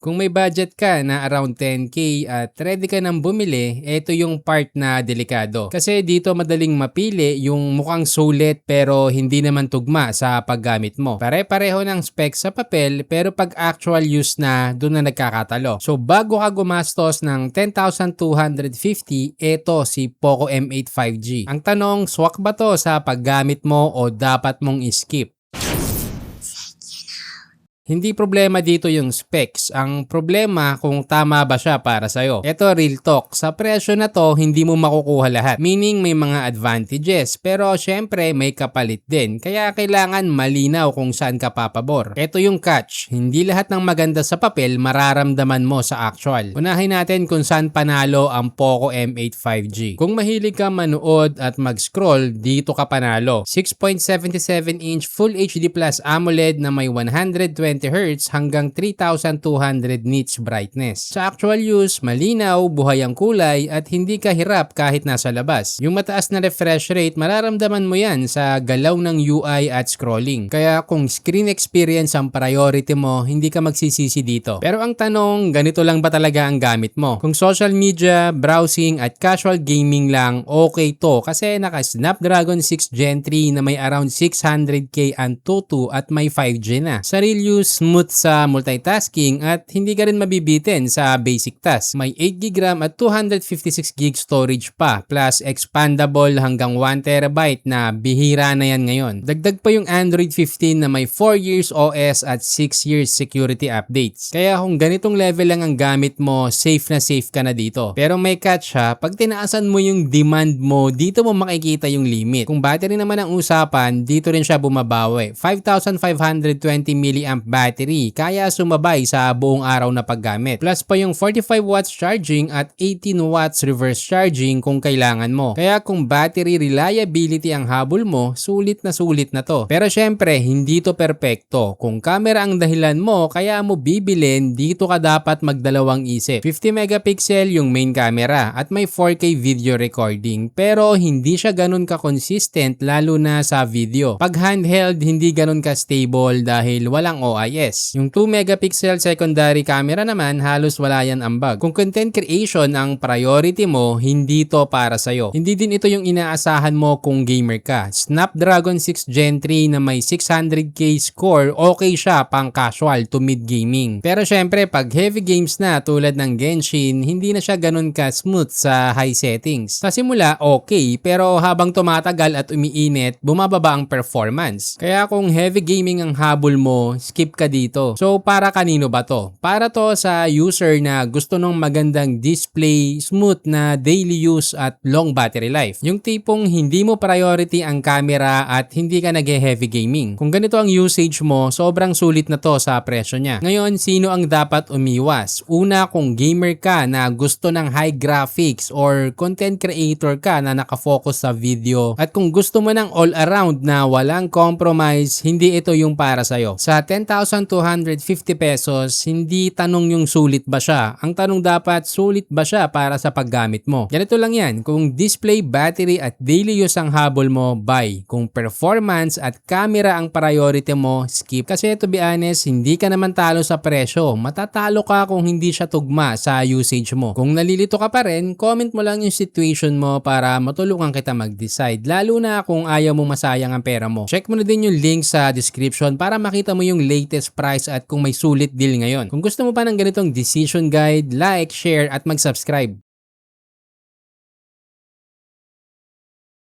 Kung may budget ka na around 10K at ready ka nang bumili, ito yung part na delikado. Kasi dito madaling mapili yung mukhang sulit pero hindi naman tugma sa paggamit mo. Pare-pareho ng specs sa papel pero pag actual use na, doon na nagkakatalo. So bago ka gumastos ng 10,250, ito si Poco M8 5G. Ang tanong, swak ba to sa paggamit mo o dapat mong i-skip? Hindi problema dito yung specs. Ang problema kung tama ba siya para sa'yo. Ito real talk. Sa presyo na to, hindi mo makukuha lahat. Meaning may mga advantages. Pero syempre may kapalit din. Kaya kailangan malinaw kung saan ka papabor. Ito yung catch. Hindi lahat ng maganda sa papel mararamdaman mo sa actual. Unahin natin kung saan panalo ang Poco M8 5G. Kung mahilig ka manood at mag-scroll, dito ka panalo. 6.77-inch Full HD Plus AMOLED na may 120 Hz hanggang 3,200 nits brightness. Sa actual use, malinaw, buhay ang kulay at hindi ka hirap kahit nasa labas. Yung mataas na refresh rate, mararamdaman mo yan sa galaw ng UI at scrolling. Kaya kung screen experience ang priority mo, hindi ka magsisisi dito. Pero ang tanong, ganito lang ba talaga ang gamit mo? Kung social media, browsing at casual gaming lang, okay to kasi naka Snapdragon 6 Gen 3 na may around 600k Antutu at may 5G na. Sa real use, smooth sa multitasking at hindi ka rin mabibitin sa basic task. May 8GB RAM at 256GB storage pa plus expandable hanggang 1TB na bihira na yan ngayon. Dagdag pa yung Android 15 na may 4 years OS at 6 years security updates. Kaya kung ganitong level lang ang gamit mo, safe na safe ka na dito. Pero may catch ha, pag tinaasan mo yung demand mo, dito mo makikita yung limit. Kung battery naman ang usapan, dito rin siya bumabawi. 5,520 mAh battery, kaya sumabay sa buong araw na paggamit. Plus pa yung 45 watts charging at 18 watts reverse charging kung kailangan mo. Kaya kung battery reliability ang habol mo, sulit na to. Pero syempre, hindi to perpekto. Kung camera ang dahilan mo, kaya mo bibilin, dito ka dapat magdalawang isip. 50 megapixel yung main camera at may 4K video recording. Pero hindi siya ganun ka-consistent lalo na sa video. Pag handheld, hindi ganun ka-stable dahil walang OIS. Yung 2 megapixel secondary camera naman, halos wala yan ambag. Kung content creation ang priority mo, hindi to para sa'yo. Hindi din ito yung inaasahan mo kung gamer ka. Snapdragon 6 Gen 3 na may 600k score, okay siya pang casual to mid gaming. Pero syempre, pag heavy games na tulad ng Genshin, hindi na siya ganun ka smooth sa high settings. Sa simula, okay, pero habang tumatagal at umiinit, bumababa ang performance. Kaya kung heavy gaming ang habol mo, skip ka dito. So para kanino ba to? Para to sa user na gusto ng magandang display, smooth na daily use at long battery life. Yung tipong hindi mo priority ang camera at hindi ka nag-heavy gaming. Kung ganito ang usage mo, sobrang sulit na to sa presyo niya. Ngayon, sino ang dapat umiwas? Una, kung gamer ka na gusto ng high graphics or content creator ka na nakafocus sa video at kung gusto mo ng all around na walang compromise, hindi ito yung para sa'yo. Sa 10,250 pesos, hindi tanong yung sulit ba siya. Ang tanong dapat, sulit ba siya para sa paggamit mo? Ganito lang yan. Kung display, battery at daily use ang habol mo, buy. Kung performance at camera ang priority mo, skip. Kasi to be honest, hindi ka naman talo sa presyo. Matatalo ka kung hindi siya tugma sa usage mo. Kung nalilito ka pa rin, comment mo lang yung situation mo para matulungan kita mag-decide. Lalo na kung ayaw mo masayang ang pera mo. Check mo na din yung link sa description para makita mo yung latest price at kung may sulit deal ngayon. Kung gusto mo pa ng ganitong decision guide, like, share at mag-subscribe.